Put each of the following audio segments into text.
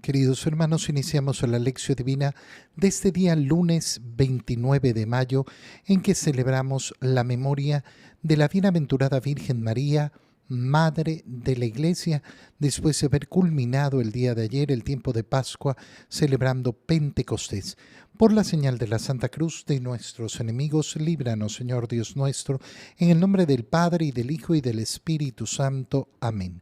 Queridos hermanos, iniciamos la lección divina de este día lunes 29 de mayo en que celebramos la memoria de la bienaventurada Virgen María, Madre de la Iglesia, después de haber culminado el día de ayer el tiempo de Pascua celebrando Pentecostés. Por la señal de la Santa Cruz de nuestros enemigos, líbranos, Señor Dios nuestro, en el nombre del Padre y del Hijo y del Espíritu Santo. Amén.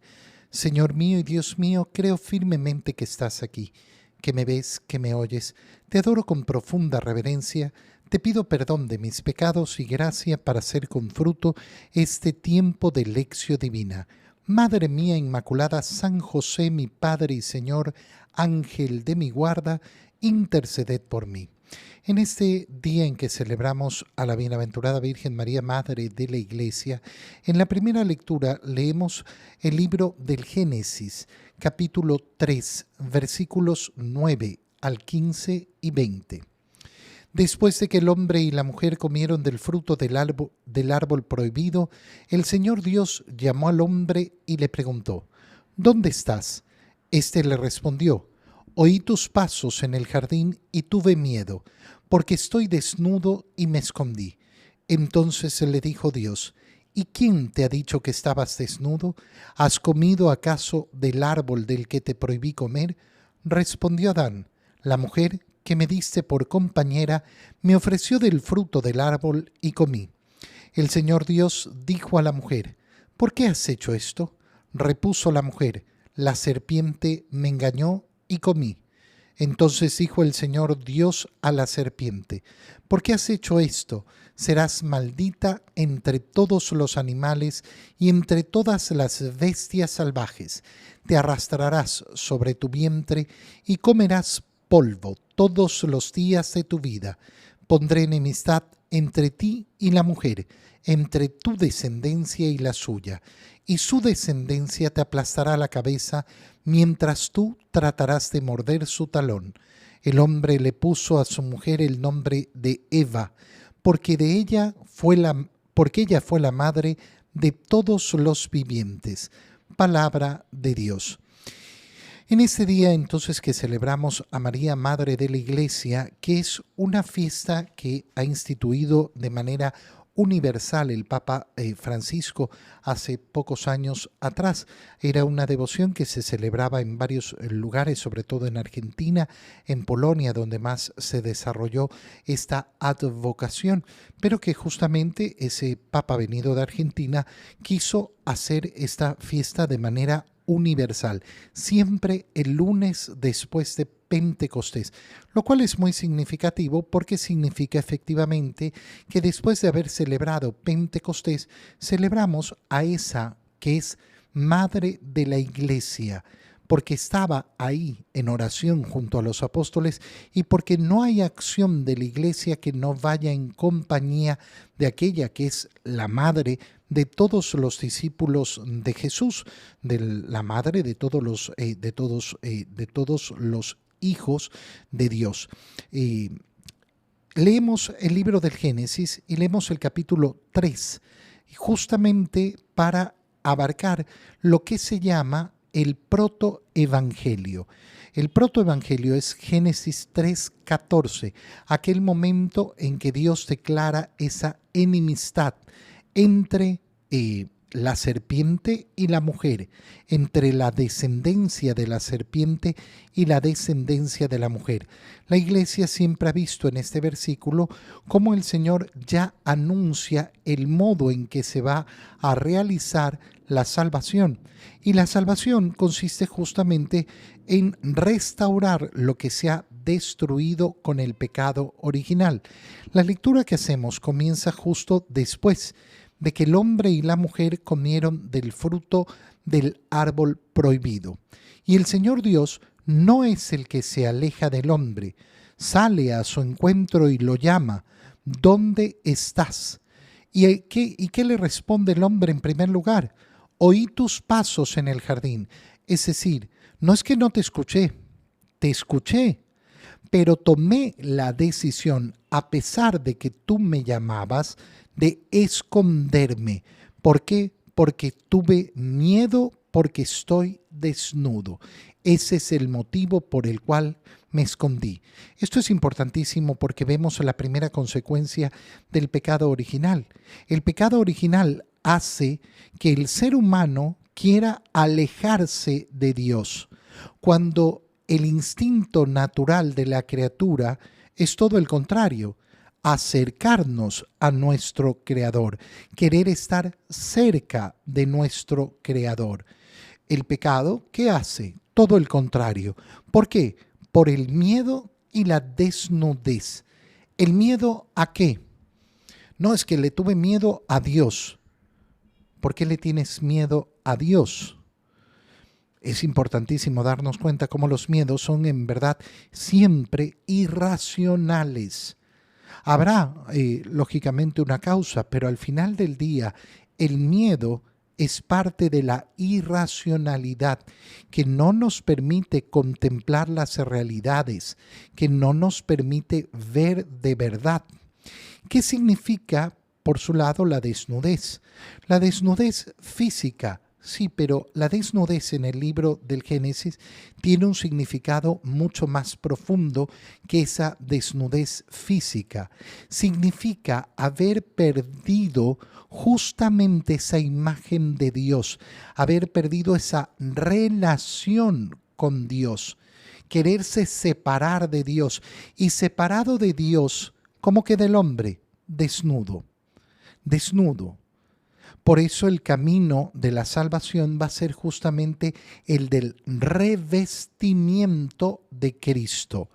Señor mío y Dios mío, creo firmemente que estás aquí, que me ves, que me oyes. Te adoro con profunda reverencia, te pido perdón de mis pecados y gracia para hacer con fruto este tiempo de lección divina. Madre mía Inmaculada, San José, mi Padre y Señor, Ángel de mi guarda, interceded por mí. En este día en que celebramos a la bienaventurada Virgen María, Madre de la Iglesia, en la primera lectura leemos el libro del Génesis, capítulo 3, versículos 9 al 15 y 20. Después de que el hombre y la mujer comieron del fruto del árbol prohibido, el Señor Dios llamó al hombre y le preguntó: ¿Dónde estás? Éste le respondió: Oí tus pasos en el jardín y tuve miedo, porque estoy desnudo y me escondí. Entonces le dijo Dios: ¿Y quién te ha dicho que estabas desnudo? ¿Has comido acaso del árbol del que te prohibí comer? Respondió Adán: La mujer que me diste por compañera me ofreció del fruto del árbol y comí. El Señor Dios dijo a la mujer: ¿Por qué has hecho esto? Repuso la mujer: La serpiente me engañó y comí. Entonces dijo el Señor Dios a la serpiente: ¿Por qué has hecho esto? Serás maldita entre todos los animales y entre todas las bestias salvajes. Te arrastrarás sobre tu vientre y comerás polvo todos los días de tu vida. Pondré enemistad entre ti y la mujer, entre tu descendencia y la suya, y su descendencia te aplastará la cabeza, mientras tú tratarás de morder su talón. El hombre le puso a su mujer el nombre de Eva, porque ella fue la madre de todos los vivientes. Palabra de Dios. En este día entonces que celebramos a María, Madre de la Iglesia, que es una fiesta que ha instituido de manera universal el Papa Francisco hace pocos años atrás. Era una devoción que se celebraba en varios lugares, sobre todo en Argentina, en Polonia, donde más se desarrolló esta advocación, pero que justamente ese Papa venido de Argentina quiso hacer esta fiesta de manera universal, siempre el lunes después de Pentecostés, lo cual es muy significativo porque significa efectivamente que después de haber celebrado Pentecostés, celebramos a esa que es Madre de la Iglesia, porque estaba ahí en oración junto a los apóstoles y porque no hay acción de la Iglesia que no vaya en compañía de aquella que es la Madre de todos los discípulos de Jesús, de la Madre de todos los hijos de Dios. Leemos el libro del Génesis y leemos el capítulo 3, justamente para abarcar lo que se llama el protoevangelio. El protoevangelio es Génesis 3:14, aquel momento en que Dios declara esa enemistad entre la serpiente y la mujer, entre la descendencia de la serpiente y la descendencia de la mujer. La Iglesia siempre ha visto en este versículo cómo el Señor ya anuncia el modo en que se va a realizar la salvación. Y la salvación consiste justamente en restaurar lo que se ha destruido con el pecado original. La lectura que hacemos comienza justo después de que el hombre y la mujer comieron del fruto del árbol prohibido. Y el Señor Dios no es el que se aleja del hombre, sale a su encuentro y lo llama: ¿Dónde estás? ¿Y qué le responde el hombre en primer lugar? Oí tus pasos en el jardín. Es decir, no es que no te escuché, pero tomé la decisión, a pesar de que tú me llamabas, de esconderme. ¿Por qué? Porque tuve miedo porque estoy desnudo. Ese es el motivo por el cual me escondí. Esto es importantísimo porque vemos la primera consecuencia del pecado original. El pecado original hace que el ser humano quiera alejarse de Dios, cuando el instinto natural de la criatura es todo el contrario, acercarnos a nuestro Creador, querer estar cerca de nuestro Creador. El pecado, ¿qué hace? Todo el contrario. ¿Por qué? Por el miedo y la desnudez. ¿El miedo a qué? No, es que le tuve miedo a Dios. ¿Por qué le tienes miedo a Dios? Es importantísimo darnos cuenta cómo los miedos son en verdad siempre irracionales. Habrá, lógicamente, una causa, pero al final del día el miedo es parte de la irracionalidad que no nos permite contemplar las realidades, que no nos permite ver de verdad. ¿Qué significa, por su lado, la desnudez? La desnudez física, sí, pero la desnudez en el libro del Génesis tiene un significado mucho más profundo que esa desnudez física. Significa haber perdido justamente esa imagen de Dios, haber perdido esa relación con Dios, quererse separar de Dios. Y separado de Dios, ¿cómo queda el hombre? Desnudo, desnudo. Por eso el camino de la salvación va a ser justamente el del revestimiento de Cristo.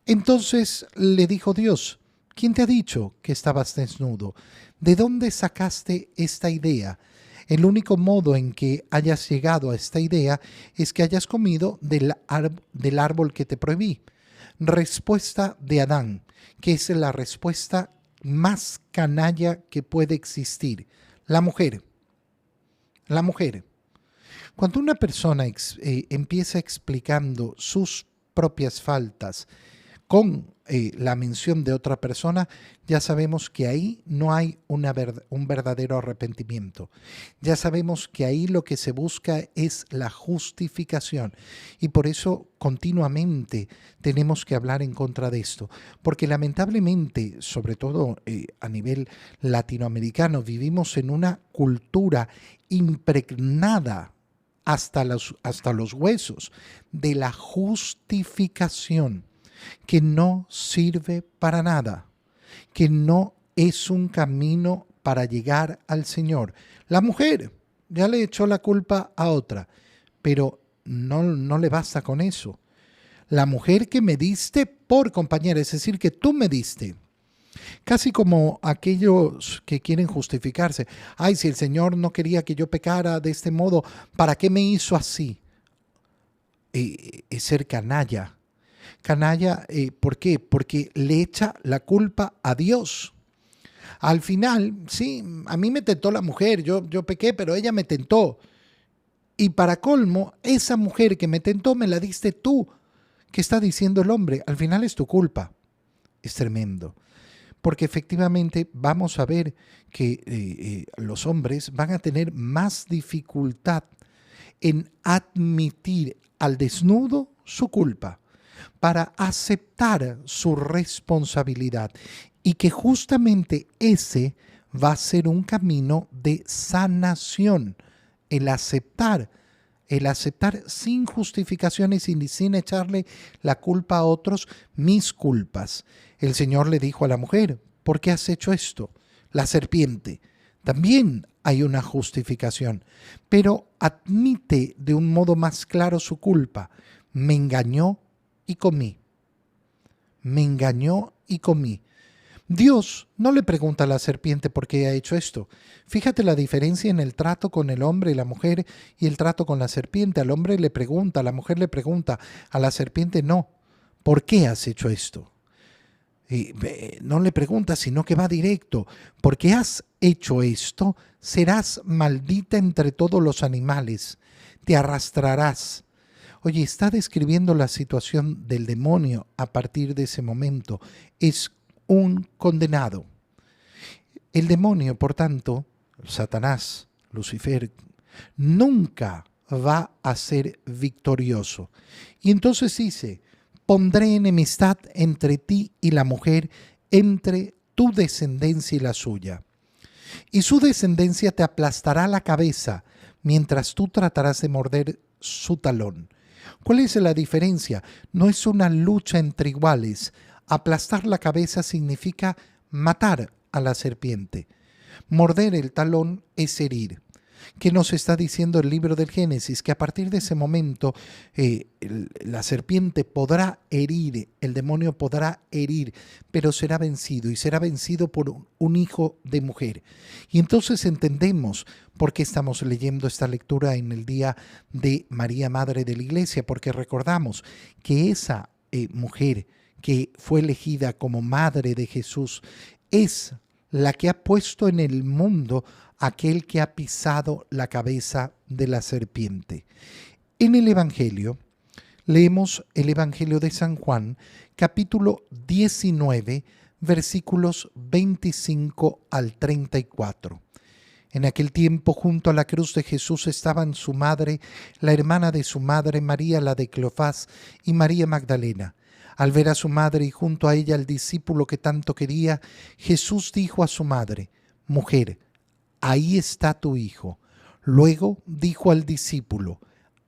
Entonces le dijo Dios, ¿quién te ha dicho que estabas desnudo? ¿De dónde sacaste esta idea? El único modo en que hayas llegado a esta idea es que hayas comido del árbol que te prohibí. Respuesta de Adán, que es la respuesta más canalla que puede existir. La mujer. La mujer. Cuando una persona empieza explicando sus propias faltas con la mención de otra persona, ya sabemos que ahí no hay un verdadero arrepentimiento. Ya sabemos que ahí lo que se busca es la justificación. Y por eso continuamente tenemos que hablar en contra de esto. Porque lamentablemente, sobre todo a nivel latinoamericano, vivimos en una cultura impregnada hasta los huesos de la justificación, que no sirve para nada, que no es un camino para llegar al Señor. La mujer ya le echó la culpa a otra, pero no le basta con eso. La mujer que me diste por compañera, es decir, que tú me diste. Casi como aquellos que quieren justificarse. Ay, si el Señor no quería que yo pecara de este modo, ¿para qué me hizo así? Es ser canalla. Canalla, ¿por qué? Porque le echa la culpa a Dios. Al final, sí, a mí me tentó la mujer, yo pequé, pero ella me tentó. Y para colmo, esa mujer que me tentó me la diste tú. ¿Qué está diciendo el hombre? Al final es tu culpa. Es tremendo. Porque efectivamente vamos a ver que los hombres van a tener más dificultad en admitir al desnudo su culpa, para aceptar su responsabilidad, y que justamente ese va a ser un camino de sanación, el aceptar sin justificaciones y sin echarle la culpa a otros, mis culpas. El Señor le dijo a la mujer, ¿por qué has hecho esto? La serpiente. También hay una justificación, pero admite de un modo más claro su culpa. Me engañó y comí. Me engañó y comí. Dios no le pregunta a la serpiente por qué ha hecho esto. Fíjate la diferencia en el trato con el hombre y la mujer y el trato con la serpiente. Al hombre le pregunta, a la mujer le pregunta, a la serpiente no. ¿Por qué has hecho esto? Y no le pregunta, sino que va directo. ¿Por qué has hecho esto? Serás maldita entre todos los animales. Te arrastrarás. Oye, está describiendo la situación del demonio a partir de ese momento. Es un condenado. El demonio, por tanto, Satanás, Lucifer, nunca va a ser victorioso. Y entonces dice, pondré enemistad entre ti y la mujer, entre tu descendencia y la suya. Y su descendencia te aplastará la cabeza, mientras tú tratarás de morder su talón. ¿Cuál es la diferencia? No es una lucha entre iguales. Aplastar la cabeza significa matar a la serpiente. Morder el talón es herir. ¿Qué nos está diciendo el libro del Génesis? Que a partir de ese momento la serpiente podrá herir, el demonio podrá herir, pero será vencido y será vencido por un hijo de mujer. Y entonces entendemos por qué estamos leyendo esta lectura en el día de María, Madre de la Iglesia, porque recordamos que esa mujer que fue elegida como Madre de Jesús es la que ha puesto en el mundo aquel que ha pisado la cabeza de la serpiente. En el Evangelio, leemos el Evangelio de San Juan, capítulo 19, versículos 25 al 34. En aquel tiempo, junto a la cruz de Jesús estaban su madre, la hermana de su madre, María la de Cleofás, y María Magdalena. Al ver a su madre y junto a ella al discípulo que tanto quería, Jesús dijo a su madre: «Mujer, ahí está tu hijo». Luego dijo al discípulo: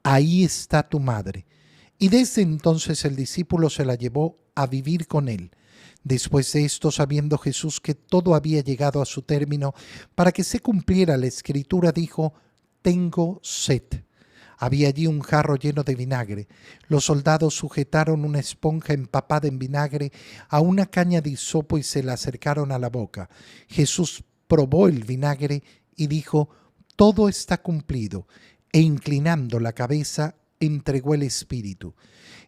«Ahí está tu madre». Y desde entonces el discípulo se la llevó a vivir con él. Después de esto, sabiendo Jesús que todo había llegado a su término, para que se cumpliera la escritura, dijo: «Tengo sed». Había allí un jarro lleno de vinagre. Los soldados sujetaron una esponja empapada en vinagre a una caña de hisopo y se la acercaron a la boca. Jesús probó el vinagre y dijo: «Todo está cumplido», e inclinando la cabeza, entregó el espíritu.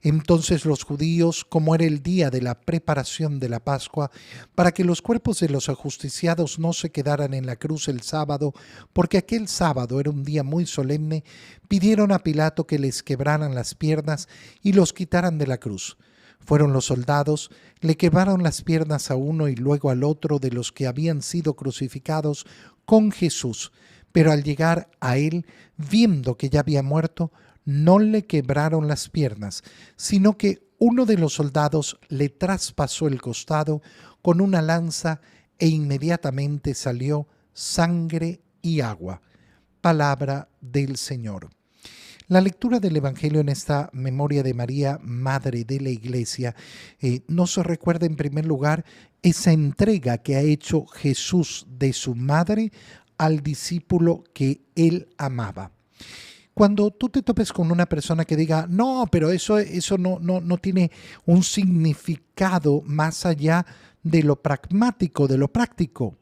Entonces los judíos, como era el día de la preparación de la Pascua, para que los cuerpos de los ajusticiados no se quedaran en la cruz el sábado, porque aquel sábado era un día muy solemne, pidieron a Pilato que les quebraran las piernas y los quitaran de la cruz. Fueron los soldados, le quebraron las piernas a uno y luego al otro de los que habían sido crucificados con Jesús, pero al llegar a él, viendo que ya había muerto, no le quebraron las piernas, sino que uno de los soldados le traspasó el costado con una lanza e inmediatamente salió sangre y agua. Palabra del Señor. La lectura del Evangelio en esta memoria de María, Madre de la Iglesia, nos recuerda en primer lugar esa entrega que ha hecho Jesús de su madre al discípulo que él amaba. Cuando tú te topes con una persona que diga: «No, pero eso no tiene un significado más allá de lo pragmático, de lo práctico».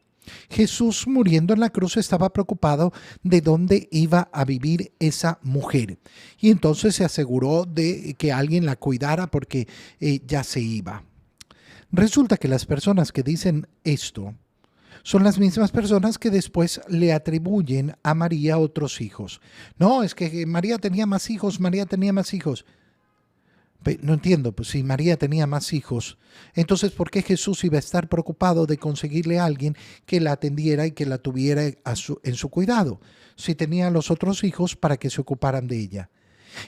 Jesús, muriendo en la cruz, estaba preocupado de dónde iba a vivir esa mujer. Y entonces se aseguró de que alguien la cuidara porque ya se iba. Resulta que las personas que dicen esto son las mismas personas que después le atribuyen a María otros hijos. No, es que María tenía más hijos, María tenía más hijos. No entiendo, pues si María tenía más hijos, entonces ¿por qué Jesús iba a estar preocupado de conseguirle a alguien que la atendiera y que la tuviera en su cuidado? Si tenía a los otros hijos para que se ocuparan de ella.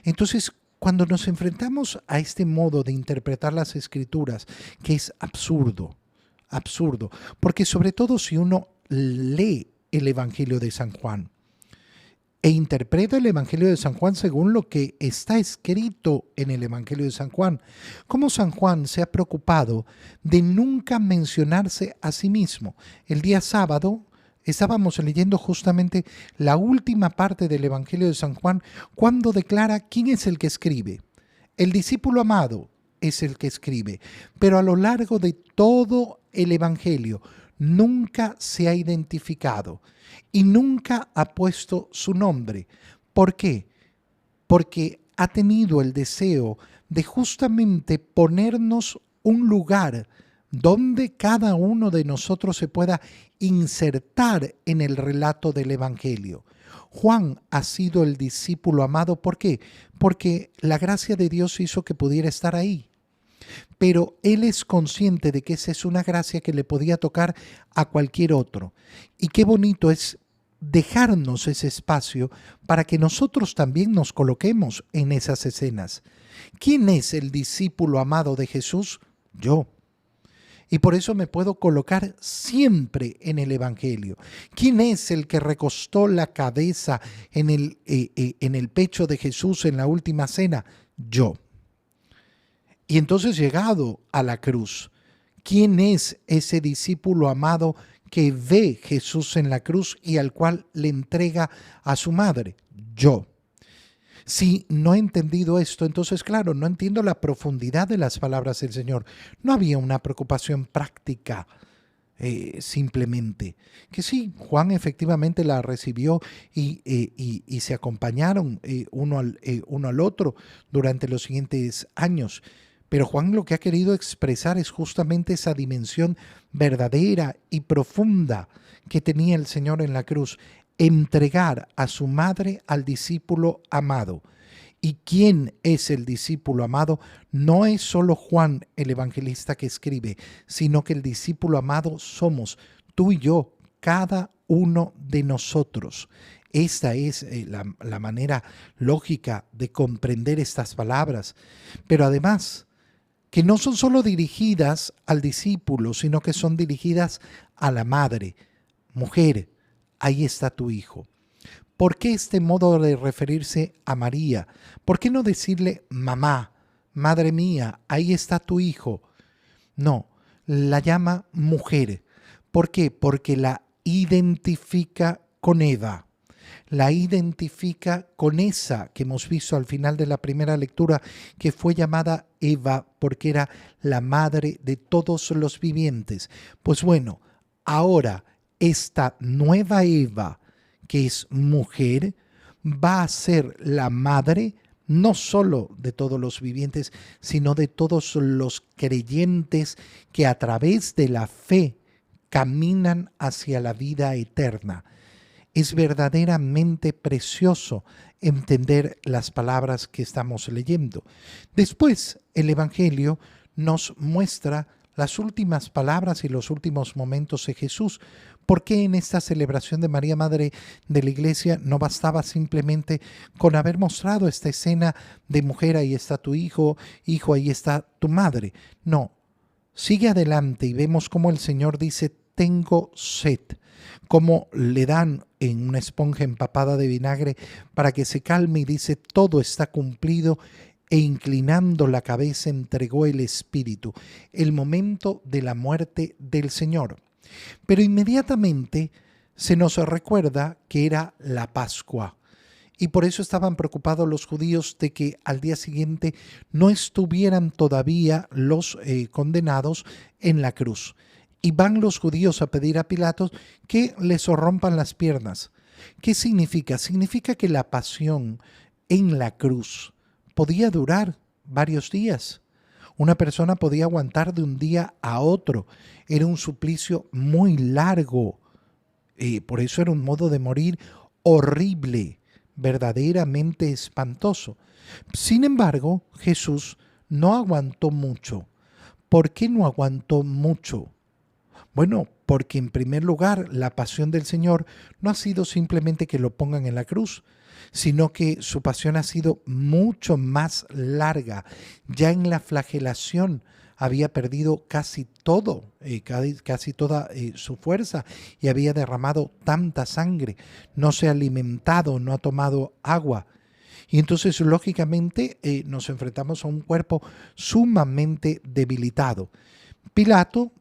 Entonces, cuando nos enfrentamos a este modo de interpretar las Escrituras, que es absurdo, porque sobre todo si uno lee el Evangelio de San Juan e interpreta el Evangelio de San Juan según lo que está escrito en el Evangelio de San Juan, cómo San Juan se ha preocupado de nunca mencionarse a sí mismo. El día sábado estábamos leyendo justamente la última parte del Evangelio de San Juan, cuando declara quién es el que escribe. El discípulo amado es el que escribe, pero a lo largo de todo el Evangelio nunca se ha identificado y nunca ha puesto su nombre. ¿Por qué? Porque ha tenido el deseo de justamente ponernos un lugar donde cada uno de nosotros se pueda insertar en el relato del Evangelio. Juan ha sido el discípulo amado. ¿Por qué? Porque la gracia de Dios hizo que pudiera estar ahí. Pero él es consciente de que esa es una gracia que le podía tocar a cualquier otro. Y qué bonito es dejarnos ese espacio para que nosotros también nos coloquemos en esas escenas. ¿Quién es el discípulo amado de Jesús? Yo. Y por eso me puedo colocar siempre en el Evangelio. ¿Quién es el que recostó la cabeza en el pecho de Jesús en la última cena? Yo. Y entonces, llegado a la cruz, ¿quién es ese discípulo amado que ve Jesús en la cruz y al cual le entrega a su madre? Yo. Si no he entendido esto, entonces claro, no entiendo la profundidad de las palabras del Señor. No había una preocupación práctica, simplemente. Que sí, Juan efectivamente la recibió y se acompañaron uno al otro durante los siguientes años. Pero Juan lo que ha querido expresar es justamente esa dimensión verdadera y profunda que tenía el Señor en la cruz. Entregar a su madre al discípulo amado. ¿Y quién es el discípulo amado? No es solo Juan el evangelista que escribe, sino que el discípulo amado somos tú y yo, cada uno de nosotros. Esta es la manera lógica de comprender estas palabras. Pero además, que no son solo dirigidas al discípulo, sino que son dirigidas a la madre. Mujer, ahí está tu hijo. ¿Por qué este modo de referirse a María? ¿Por qué no decirle mamá, madre mía, ahí está tu hijo? No, la llama mujer. ¿Por qué? Porque la identifica con Eva. La identifica con esa que hemos visto al final de la primera lectura, que fue llamada Eva porque era la madre de todos los vivientes. Pues bueno, ahora esta nueva Eva, que es mujer, va a ser la madre no solo de todos los vivientes, sino de todos los creyentes que a través de la fe caminan hacia la vida eterna. Es verdaderamente precioso entender las palabras que estamos leyendo. Después, el Evangelio nos muestra las últimas palabras y los últimos momentos de Jesús. ¿Por qué en esta celebración de María, Madre de la Iglesia, no bastaba simplemente con haber mostrado esta escena de mujer, ahí está tu hijo, hijo, ahí está tu madre? No, sigue adelante y vemos cómo el Señor dice, tengo sed, cómo le dan en una esponja empapada de vinagre para que se calme y dice, todo está cumplido, e inclinando la cabeza entregó el espíritu, el momento de la muerte del Señor. Pero inmediatamente se nos recuerda que era la Pascua. Y por eso estaban preocupados los judíos de que al día siguiente no estuvieran todavía los condenados en la cruz. Y van los judíos a pedir a Pilatos que les rompan las piernas. ¿Qué significa? Significa que la pasión en la cruz podía durar varios días. Una persona podía aguantar de un día a otro. Era un suplicio muy largo. Por eso era un modo de morir horrible, verdaderamente espantoso. Sin embargo, Jesús no aguantó mucho. ¿Por qué no aguantó mucho? Bueno, porque en primer lugar, la pasión del Señor no ha sido simplemente que lo pongan en la cruz, sino que su pasión ha sido mucho más larga. Ya en la flagelación había perdido casi todo, casi toda su fuerza y había derramado tanta sangre, no se ha alimentado, no ha tomado agua. Y entonces, lógicamente, nos enfrentamos a un cuerpo sumamente debilitado. Pilato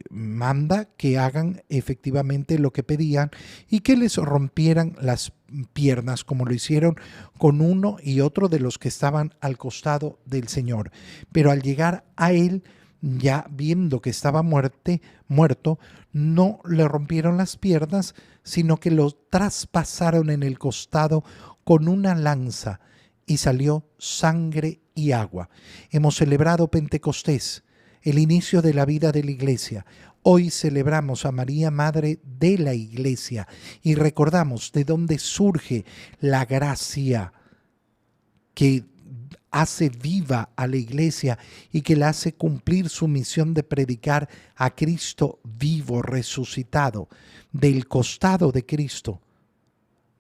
manda que hagan efectivamente lo que pedían y que les rompieran las piernas, como lo hicieron con uno y otro de los que estaban al costado del Señor. Pero al llegar a él, ya viendo que estaba muerto, no le rompieron las piernas, sino que lo traspasaron en el costado con una lanza y salió sangre y agua. Hemos celebrado Pentecostés, el inicio de la vida de la Iglesia. Hoy celebramos a María, Madre de la Iglesia, y recordamos de dónde surge la gracia que hace viva a la Iglesia y que la hace cumplir su misión de predicar a Cristo vivo, resucitado. Del costado de Cristo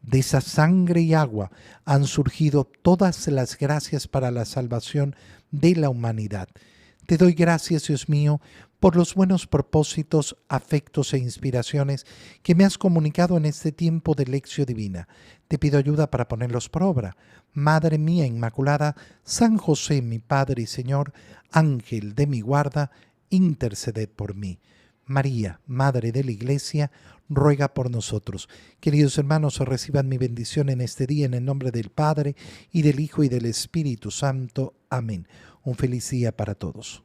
De esa sangre y agua han surgido todas las gracias para la salvación de la humanidad. Te doy gracias, Dios mío, por los buenos propósitos, afectos e inspiraciones que me has comunicado en este tiempo de lección divina. Te pido ayuda para ponerlos por obra. Madre mía Inmaculada, San José, mi Padre y Señor, Ángel de mi guarda, interceded por mí. María, Madre de la Iglesia, ruega por nosotros. Queridos hermanos, reciban mi bendición en este día en el nombre del Padre, y del Hijo, y del Espíritu Santo. Amén. Un feliz día para todos.